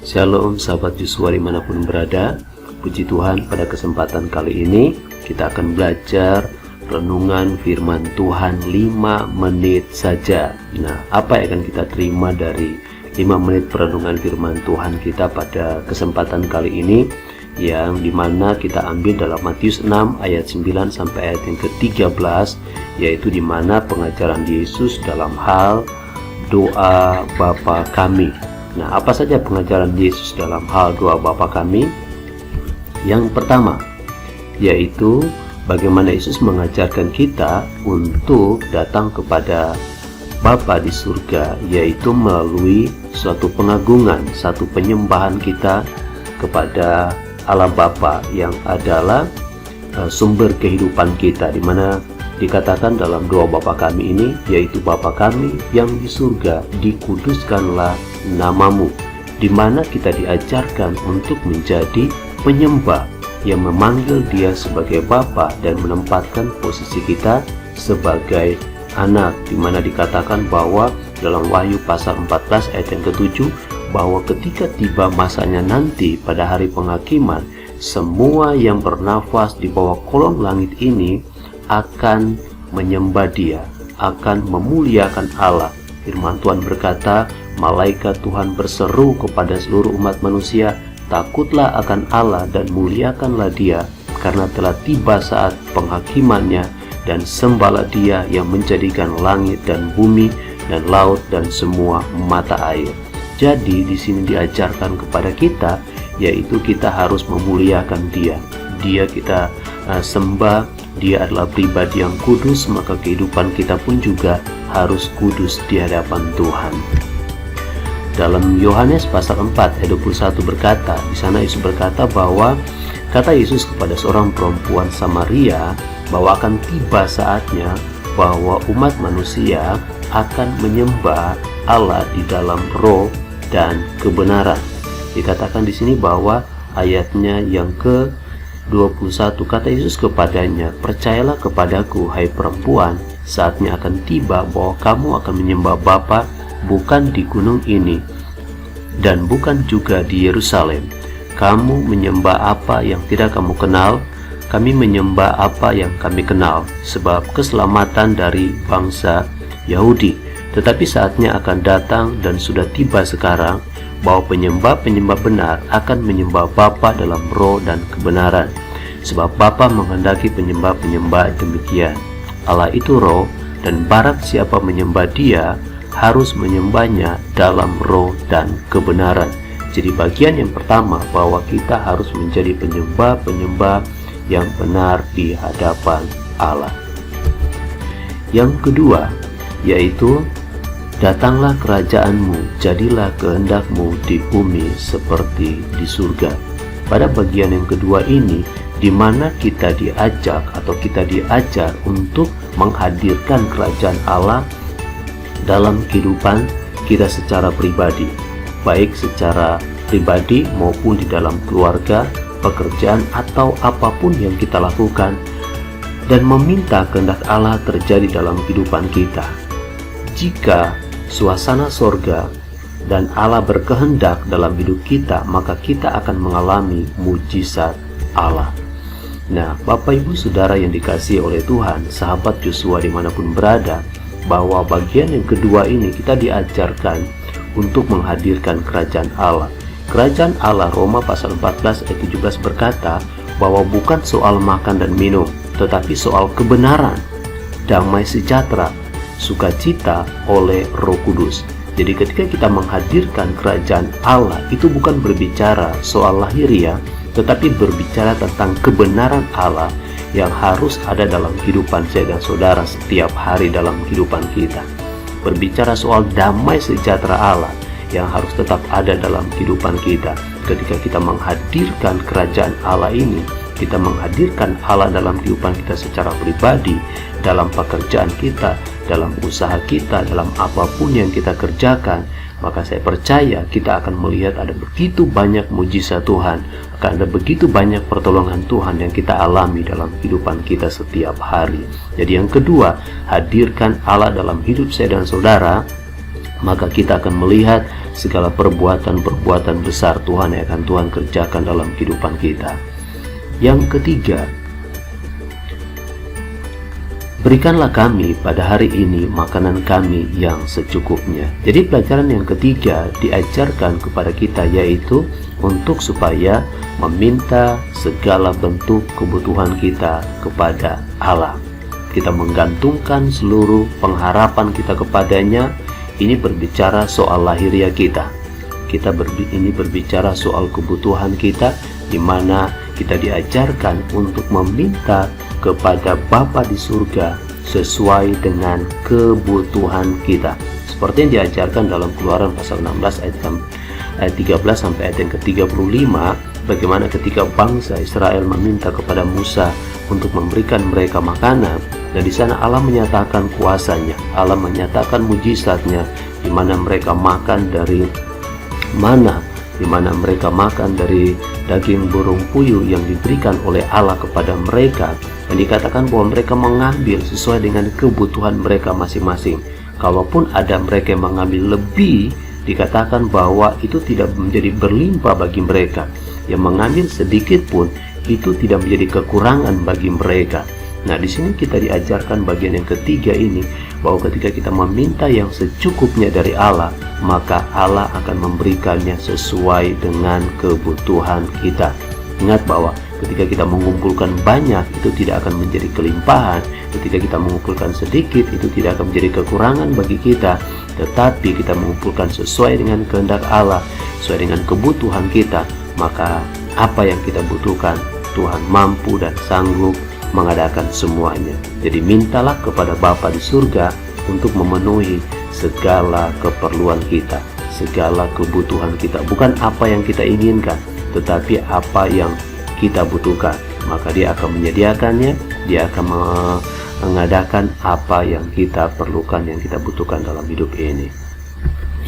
Shalom sahabat Yosua dimanapun berada. Puji Tuhan, pada kesempatan kali ini kita akan belajar renungan firman Tuhan 5 menit saja. Nah, apa yang akan kita terima dari 5 menit perenungan firman Tuhan kita pada kesempatan kali ini, yang dimana kita ambil dalam Matius 6 ayat 9 sampai ayat yang ke-13, yaitu dimana pengajaran Yesus dalam hal doa Bapa kami. Nah, apa saja pengajaran Yesus dalam hal doa Bapa kami? Yang pertama, yaitu bagaimana Yesus mengajarkan kita untuk datang kepada Bapa di surga, yaitu melalui suatu pengagungan, satu penyembahan kita kepada Allah Bapa yang adalah sumber kehidupan kita, di mana dikatakan dalam doa Bapa kami ini, yaitu Bapa kami yang di surga, dikuduskanlah namamu, di mana kita diajarkan untuk menjadi penyembah yang memanggil Dia sebagai Bapa dan menempatkan posisi kita sebagai anak, di mana dikatakan bahwa dalam Wahyu pasal 14 ayat yang ke-7 bahwa ketika tiba masanya nanti pada hari penghakiman, semua yang bernafas di bawah kolong langit ini akan menyembah Dia, akan memuliakan Allah. Firman Tuhan berkata, malaikat Tuhan berseru kepada seluruh umat manusia, takutlah akan Allah dan muliakanlah Dia, karena telah tiba saat penghakimannya, dan sembahlah Dia yang menjadikan langit dan bumi dan laut dan semua mata air. Jadi di sini diajarkan kepada kita, yaitu kita harus memuliakan Dia. Dia kita sembah, Dia adalah pribadi yang kudus, maka kehidupan kita pun juga harus kudus di hadapan Tuhan. Dalam Yohanes pasal 4 ayat 21 berkata, di sana Yesus berkata bahwa kata Yesus kepada seorang perempuan Samaria bahwa akan tiba saatnya bahwa umat manusia akan menyembah Allah di dalam roh dan kebenaran. Dikatakan di sini bahwa ayatnya yang ke-21, kata Yesus kepadanya, percayalah kepadaku hai perempuan, saatnya akan tiba bahwa kamu akan menyembah Bapa bukan di gunung ini dan bukan juga di Yerusalem. Kamu menyembah apa yang tidak kamu kenal, kami menyembah apa yang kami kenal, sebab keselamatan dari bangsa Yahudi. Tetapi saatnya akan datang dan sudah tiba sekarang bahwa penyembah-penyembah benar akan menyembah Bapa dalam roh dan kebenaran, sebab Bapa menghendaki penyembah-penyembah demikian. Allah itu roh, dan barang siapa menyembah Dia harus menyembahnya dalam roh dan kebenaran. Jadi bagian yang pertama bahwa kita harus menjadi penyembah-penyembah yang benar di hadapan Allah. Yang kedua, yaitu datanglah kerajaanmu, jadilah kehendakmu di bumi seperti di surga. Pada bagian yang kedua ini, di mana kita diajak atau kita diajar untuk menghadirkan kerajaan Allah dalam kehidupan kita secara pribadi, baik secara pribadi maupun di dalam keluarga, pekerjaan, atau apapun yang kita lakukan, dan meminta kehendak Allah terjadi dalam kehidupan kita. Jika suasana sorga dan Allah berkehendak dalam hidup kita, maka kita akan mengalami mujizat Allah. Nah, Bapak Ibu Saudara yang dikasihi oleh Tuhan, sahabat Yosua dimanapun berada, bahwa bagian yang kedua ini kita diajarkan untuk menghadirkan kerajaan Allah. Kerajaan Allah, Roma pasal 14 ayat 17 berkata bahwa bukan soal makan dan minum, tetapi soal kebenaran, damai sejahtera, sukacita oleh Roh Kudus. Jadi ketika kita menghadirkan kerajaan Allah, itu bukan berbicara soal lahiriah, tetapi berbicara tentang kebenaran Allah yang harus ada dalam kehidupan saya dan saudara setiap hari dalam kehidupan kita. Berbicara soal damai sejahtera Allah yang harus tetap ada dalam kehidupan kita. Ketika kita menghadirkan kerajaan Allah ini, kita menghadirkan Allah dalam kehidupan kita secara pribadi, dalam pekerjaan kita, dalam usaha kita, dalam apapun yang kita kerjakan, maka saya percaya kita akan melihat ada begitu banyak mujizat Tuhan, akan ada begitu banyak pertolongan Tuhan yang kita alami dalam kehidupan kita setiap hari. Jadi yang kedua, hadirkan Allah dalam hidup saya dan saudara, maka kita akan melihat segala perbuatan-perbuatan besar Tuhan yang akan Tuhan kerjakan dalam kehidupan kita. Yang ketiga, berikanlah kami pada hari ini makanan kami yang secukupnya. Jadi pelajaran yang ketiga diajarkan kepada kita, yaitu untuk supaya meminta segala bentuk kebutuhan kita kepada Allah. Kita menggantungkan seluruh pengharapan kita kepadanya. Ini berbicara soal lahiriah kita. Ini berbicara soal kebutuhan kita, di mana kita diajarkan untuk meminta kepada Bapa di surga sesuai dengan kebutuhan kita. Seperti yang diajarkan dalam Keluaran pasal 16 ayat 13 sampai ayat yang ke-35, bagaimana ketika bangsa Israel meminta kepada Musa untuk memberikan mereka makanan, dan di sana Allah menyatakan kuasanya, Allah menyatakan mujizatnya, di mana mereka makan dari mana, di mana mereka makan dari daging burung puyuh yang diberikan oleh Allah kepada mereka, dan dikatakan bahwa mereka mengambil sesuai dengan kebutuhan mereka masing-masing. Kalaupun ada mereka yang mengambil lebih, dikatakan bahwa itu tidak menjadi berlimpah bagi mereka. Yang mengambil sedikit pun itu tidak menjadi kekurangan bagi mereka. Nah, di sini kita diajarkan bagian yang ketiga ini, bahwa ketika kita meminta yang secukupnya dari Allah, maka Allah akan memberikannya sesuai dengan kebutuhan kita. Ingat bahwa ketika kita mengumpulkan banyak, itu tidak akan menjadi kelimpahan. Ketika kita mengumpulkan sedikit, itu tidak akan menjadi kekurangan bagi kita. Tetapi kita mengumpulkan sesuai dengan kehendak Allah, sesuai dengan kebutuhan kita, maka apa yang kita butuhkan, Tuhan mampu dan sanggup mengadakan semuanya. Jadi mintalah kepada Bapa di surga untuk memenuhi segala keperluan kita, segala kebutuhan kita. Bukan apa yang kita inginkan, tetapi apa yang kita butuhkan. Maka Dia akan menyediakannya, Dia akan mengadakan apa yang kita perlukan, yang kita butuhkan dalam hidup ini.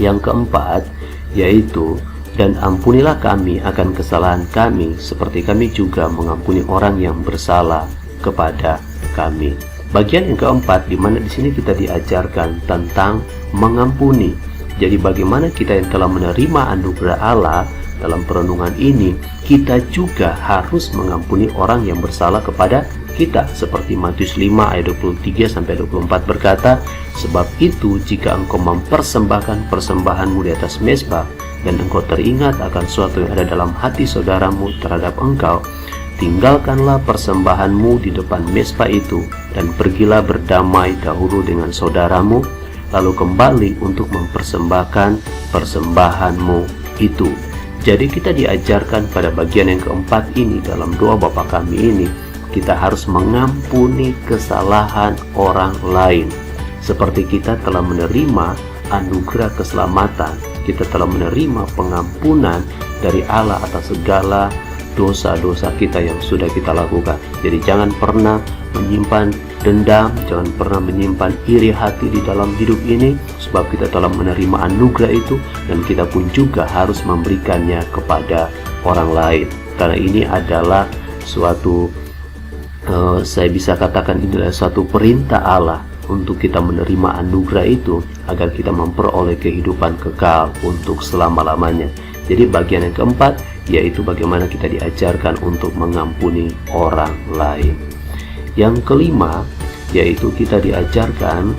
Yang keempat, yaitu dan ampunilah kami akan kesalahan kami, seperti kami juga mengampuni orang yang bersalah kepada kami. Bagian yang keempat, di mana di sini kita diajarkan tentang mengampuni. Jadi bagaimana kita yang telah menerima anugerah Allah dalam perenungan ini, kita juga harus mengampuni orang yang bersalah kepada kita, seperti Matius 5 ayat 23 sampai 24 berkata, sebab itu jika engkau mempersembahkan persembahanmu di atas mezbah, dan engkau teringat akan suatu yang ada dalam hati saudaramu terhadap engkau, tinggalkanlah persembahanmu di depan mezbah itu, dan pergilah berdamai dahulu dengan saudaramu, lalu kembali untuk mempersembahkan persembahanmu itu. Jadi kita diajarkan pada bagian yang keempat ini dalam doa Bapa kami ini, kita harus mengampuni kesalahan orang lain. Seperti kita telah menerima anugerah keselamatan, kita telah menerima pengampunan dari Allah atas segala dosa-dosa kita yang sudah kita lakukan. Jadi jangan pernah menyimpan dendam, jangan pernah menyimpan iri hati di dalam hidup ini, sebab kita telah menerima anugerah itu, dan kita pun juga harus memberikannya kepada orang lain. Karena ini adalah suatu saya bisa katakan ini adalah suatu perintah Allah untuk kita menerima anugerah itu, agar kita memperoleh kehidupan kekal untuk selama-lamanya. Jadi bagian yang keempat, yaitu bagaimana kita diajarkan untuk mengampuni orang lain. Yang kelima, yaitu kita diajarkan,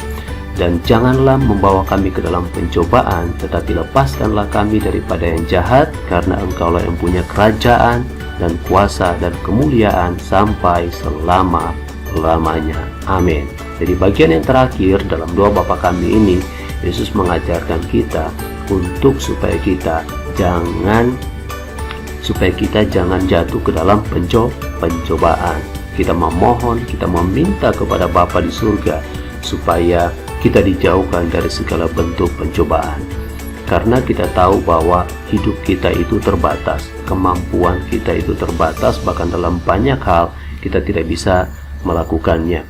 dan janganlah membawa kami ke dalam pencobaan, tetapi lepaskanlah kami daripada yang jahat, karena engkaulah yang punya kerajaan dan kuasa dan kemuliaan sampai selama-lamanya. Amin. Jadi bagian yang terakhir dalam doa Bapa kami ini, Yesus mengajarkan kita untuk supaya kita jangan jatuh ke dalam pencobaan. Kita memohon, kita meminta kepada Bapa di surga supaya kita dijauhkan dari segala bentuk pencobaan. Karena kita tahu bahwa hidup kita itu terbatas, kemampuan kita itu terbatas, bahkan dalam banyak hal kita tidak bisa melakukannya.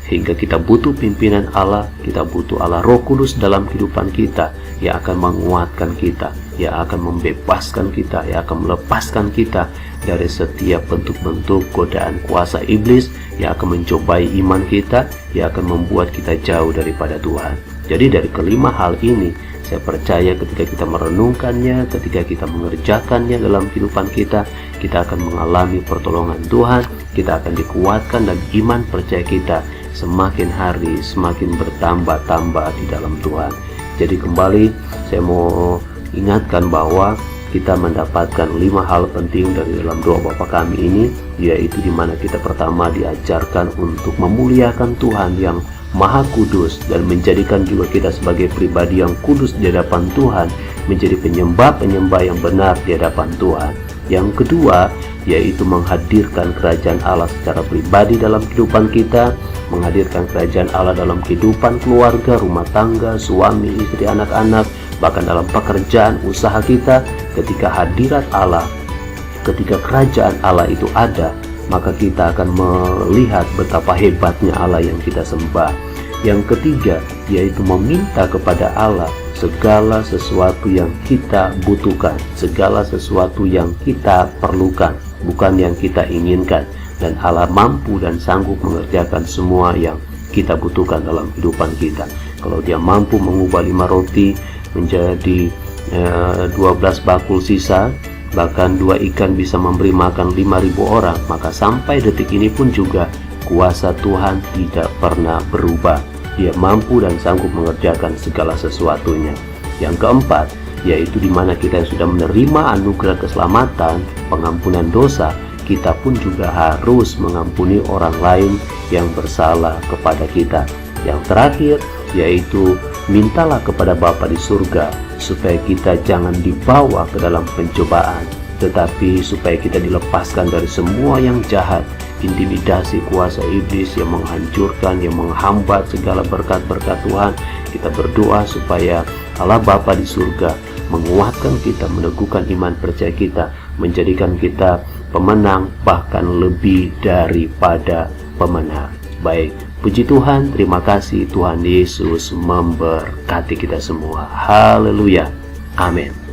Sehingga kita butuh pimpinan Allah, kita butuh Allah Roh Kudus dalam kehidupan kita, yang akan menguatkan kita, yang akan membebaskan kita, yang akan melepaskan kita dari setiap bentuk-bentuk godaan kuasa iblis yang akan mencobai iman kita, yang akan membuat kita jauh daripada Tuhan. Jadi dari kelima hal ini, saya percaya ketika kita merenungkannya, ketika kita mengerjakannya dalam kehidupan kita, kita akan mengalami pertolongan Tuhan, kita akan dikuatkan dan iman percaya kita semakin hari semakin bertambah-tambah di dalam Tuhan. Jadi kembali saya mau ingatkan bahwa kita mendapatkan 5 hal penting dari dalam doa Bapa Kami ini, yaitu dimana kita pertama diajarkan untuk memuliakan Tuhan yang Maha Kudus dan menjadikan juga kita sebagai pribadi yang kudus di hadapan Tuhan, menjadi penyembah-penyembah yang benar di hadapan Tuhan. Yang kedua, yaitu menghadirkan kerajaan Allah secara pribadi dalam kehidupan kita, menghadirkan kerajaan Allah dalam kehidupan keluarga, rumah tangga, suami, istri, anak-anak, bahkan dalam pekerjaan, usaha kita. Ketika hadirat Allah, ketika kerajaan Allah itu ada, maka kita akan melihat betapa hebatnya Allah yang kita sembah. Yang ketiga, yaitu meminta kepada Allah segala sesuatu yang kita butuhkan, segala sesuatu yang kita perlukan, bukan yang kita inginkan. Dan Allah mampu dan sanggup mengerjakan semua yang kita butuhkan dalam kehidupan kita. Kalau Dia mampu mengubah 5 roti menjadi 12 bakul sisa, bahkan 2 ikan bisa memberi makan 5.000 orang, maka sampai detik ini pun juga kuasa Tuhan tidak pernah berubah. Dia mampu dan sanggup mengerjakan segala sesuatunya. Yang keempat, yaitu dimana kita yang sudah menerima anugerah keselamatan, pengampunan dosa, kita pun juga harus mengampuni orang lain yang bersalah kepada kita. Yang terakhir, yaitu mintalah kepada Bapa di surga supaya kita jangan dibawa ke dalam pencobaan, tetapi supaya kita dilepaskan dari semua yang jahat, intimidasi kuasa iblis yang menghancurkan, yang menghambat segala berkat-berkat Tuhan. Kita berdoa supaya Allah Bapa di surga menguatkan kita, meneguhkan iman percaya kita, menjadikan kita pemenang, bahkan lebih daripada pemenang. Baik, puji Tuhan, terima kasih. Tuhan Yesus memberkati kita semua. Haleluya. Amin.